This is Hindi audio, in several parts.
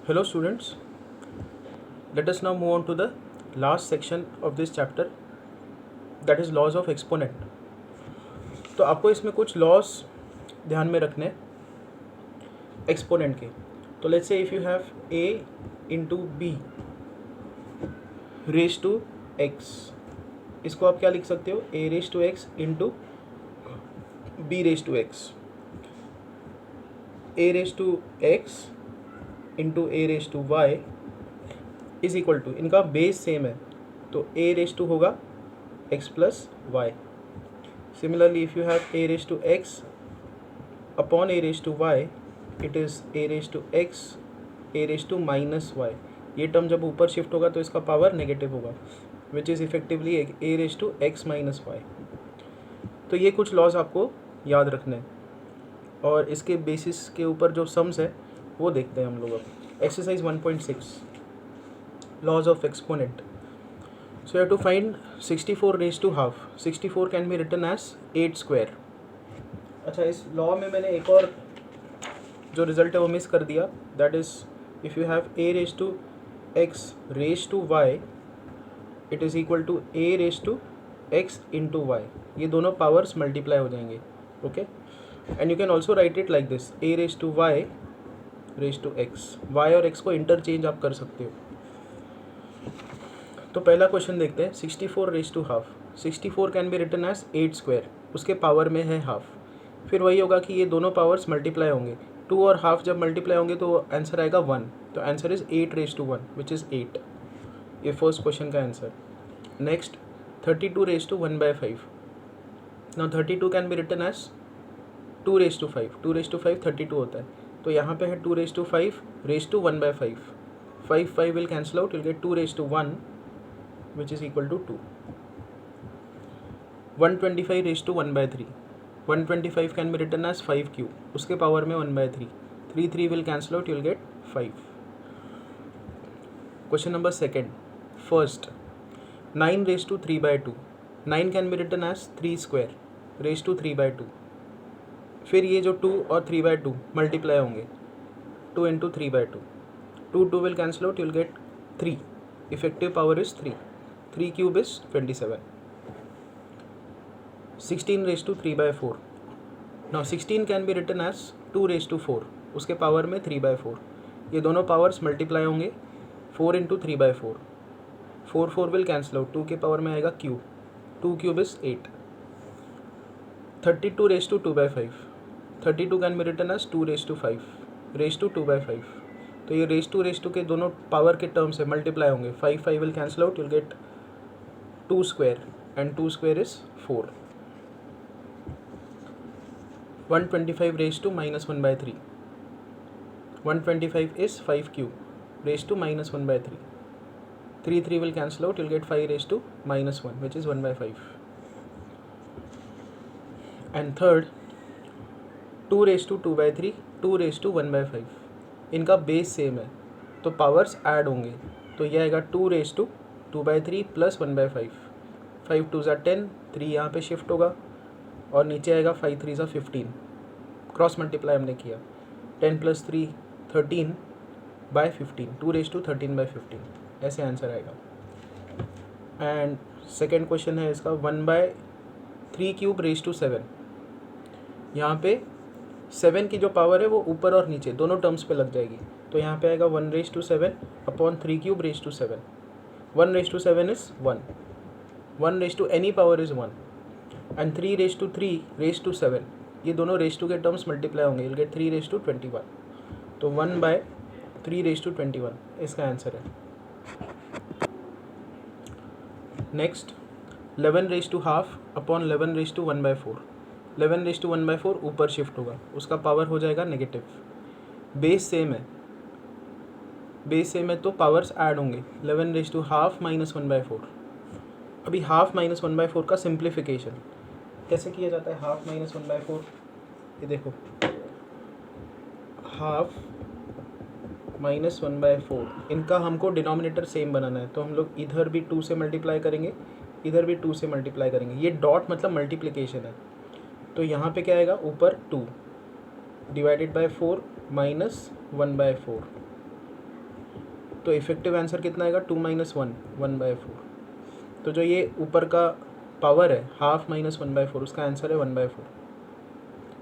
Hello students, let us now move on to the last section of this chapter, that is laws of exponent. तो आपको इसमें कुछ लॉस ध्यान में रखने एक्सपोनेंट के. तो let's say if you have a into b raise to x, इसको आप क्या लिख सकते हो, a raise to x into b raise to x. a raise to x into a raise to y is equal to, इनका बेस सेम है तो ए रेज टू होगा x plus y. Similarly if you have a raise to x upon a raise to y, it is a raise to x a raise to minus y. ये टर्म जब ऊपर शिफ्ट होगा तो इसका पावर नेगेटिव होगा, which is effectively a raise to x minus y. तो ये कुछ लॉज आपको याद रखने हैं और इसके बेसिस के ऊपर जो सम्स है वो देखते हैं हम लोग अब. Exercise 1.6 laws of exponent. So you have to find 64 raise to half. 64 can be written as 8 square. अच्छा, इस लॉ में मैंने एक और जो रिजल्ट है वो मिस कर दिया, that is if you have a raise to x raise to y, it is equal to a raise to x into y. ये दोनों पावर्स मल्टीप्लाई हो जाएंगे. Okay, and you can also write it like this, a raise to y raise to x. y और x को इंटरचेंज आप कर सकते हो. तो पहला क्वेश्चन देखते हैं. 64 raise to half. 64 can be written as 8 square, उसके पावर में है हाफ. फिर वही होगा कि ये दोनों पावर्स मल्टीप्लाई होंगे. 2 और हाफ जब मल्टीप्लाई होंगे तो आंसर आएगा 1. तो answer is 8 raise to 1 which is 8. ये फर्स्ट क्वेश्चन का answer. Next 32 raise to 1/5. Now 32 can be written as 2 raise to 5. 2 raise to 5 32 होता है, तो यहाँ पे है 2 raise to 5 raise to 1/5. 5 will cancel out, will get 2 raise to 1 which is equal to 2. 125 raise to 1/3. 125 can be written as 5 cube, उसके पावर में 1/3. 3 will cancel out, you will get 5. Question number second. First 9 raise to 3/2. 9 can be written as 3 square raise to 3/2. फिर ये जो 2 और 3/2 मल्टीप्लाई होंगे, 2 into 3/2. 2 will cancel out, you will get 3. Effective power is 3. 3 cube is 27. 16 raise to 3/4. Now 16 can be written as 2 raise to 4, उसके पावर में 3/4. ये दोनों पावर्स मल्टीप्लाई होंगे, 4 इंटू 3/4. 4 विल कैंसिल आउट, 2 के पावर में आएगा cube. 2 cube is 8. 32 raise to 2/5. 32 can be written as 2 raise to 5 raise to 2/5. तो ये रेज टू के दोनों पावर के टर्म्स है, मल्टीप्लाई होंगे. 5 will cancel out, you will get 2 square and 2 square is 4. 125 raise to -1/3. 125 is 5 cube raised to -1/3. 3 will cancel out, you'll get 5 raised to -1 which is 1/5. And third 2 raised to 2/3, 2 raised to 1/5. इनका बेस सेम है तो पावर्स ऐड होंगे, तो ये आएगा 2 raised to 2/3 प्लस 1/5. 5 2 ज़ा 10, 3 यहाँ पे शिफ्ट होगा और नीचे आएगा 5 3 ज़ा 15. क्रॉस मल्टीप्लाई हमने किया. 10 प्लस 3 13/15. 2 रेज टू 13/15 ऐसे आंसर आएगा. एंड सेकेंड क्वेश्चन है इसका 1/3 क्यूब रेज टू 7. यहाँ पे 7 की जो पावर है वो ऊपर और नीचे दोनों टर्म्स पे लग जाएगी, तो यहाँ पे आएगा 1 raise to 7 upon 3 cube raise to 7. 1 raise to 7 is 1. 1 raise to any power is 1 and 3 raise to 3 raise to 7. ये दोनों रेज टू के टर्म्स मल्टीप्लाई होंगे, you'll get 3 रेज टू 21. तो 1/3 रेज टू 21 इसका आंसर है. Next 11 raise to half upon 11 raise to 1/4. 11 raise to 1/4 ऊपर शिफ्ट होगा, उसका पावर हो जाएगा नेगेटिव. बेस सेम है तो पावर्स ऐड होंगे. 11 रेज टू हाफ -1/4. अभी हाफ -1/4 का सिंप्लीफिकेशन कैसे किया जाता है. हाफ -1/4, ये देखो, हाफ -1/4, इनका हमको डिनोमिनेटर सेम बनाना है, तो हम लोग इधर भी 2 से मल्टीप्लाई करेंगे, इधर भी 2 से मल्टीप्लाई करेंगे. ये डॉट मतलब मल्टीप्लिकेशन है, तो यहाँ पे क्या आएगा, ऊपर 2 डिवाइडेड बाय 4 -1/4. तो इफेक्टिव आंसर कितना आएगा 2 - 1 1/4। तो जो ये ऊपर का पावर है हाफ माइनस 1/4 उसका आंसर है 1/4।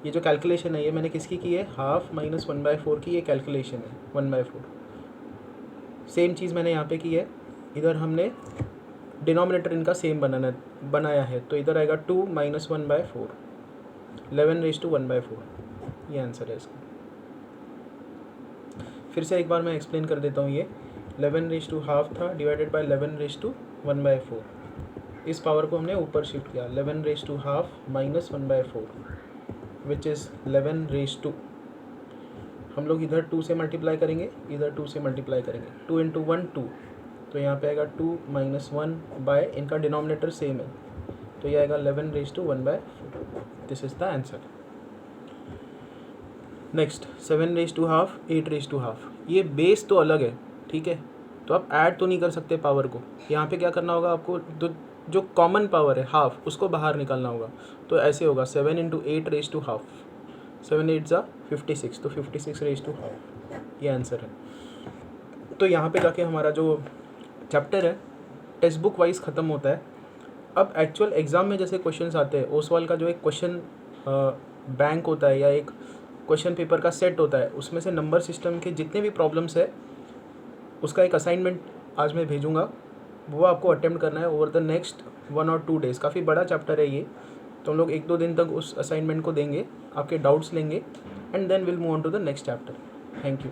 ये जो कैलकुलेशन है ये मैंने किसकी की है, हाफ माइनस 1/4 की ये कैलकुलेशन है 1/4। सेम चीज़ मैंने यहाँ पे की है, इधर हमने डिनोमिनेटर इनका सेम बनाया है, तो इधर आएगा 2 - 1/4 11/1/4, ये आंसर है इसका। फिर से एक बार मैं एक्सप्लेन कर देता हूँ। ये 11/½ था डिवाइडेड बाय 11/1/4। इस पावर को हमने ऊपर शिफ्ट किया 11/½ माइनस 1/4 विच इज़ 11/2। हम लोग इधर 2 से मल्टीप्लाई करेंगे, इधर 2 से मल्टीप्लाई करेंगे, 2 × 1 2, तो यहाँ पे आएगा 2 - 1 बाय, इनका डिनोमिनेटर सेम है तो ये आएगा 11/1/4। This is the answer. Next 7/½ 8/½ ये बेस तो अलग है, ठीक है, तो आप ऐड तो नहीं कर सकते पावर को। यहाँ पे क्या करना होगा आपको, जो कॉमन पावर है हाफ उसको बाहर निकालना होगा। तो ऐसे होगा 7 × 8/½ 7 8 ज़ा 56, तो 56/½ ये आंसर है। तो यहाँ पे जाके हमारा जो चैप्टर है टेक्स्ट बुक वाइज ख़त्म होता है। अब एक्चुअल एग्ज़ाम में जैसे क्वेश्चंस आते हैं, ओसवाल का जो एक क्वेश्चन बैंक होता है या एक क्वेश्चन पेपर का सेट होता है, उसमें से नंबर सिस्टम के जितने भी प्रॉब्लम्स है उसका एक असाइनमेंट आज मैं भेजूँगा, वो आपको अटेम्प्ट करना है ओवर द नेक्स्ट 1 और 2 डेज़। काफ़ी बड़ा चैप्टर है ये, तो हम लोग 1-2 दिन तक उस असाइनमेंट को देंगे, आपके डाउट्स लेंगे and then will move on to the next chapter. Thank you.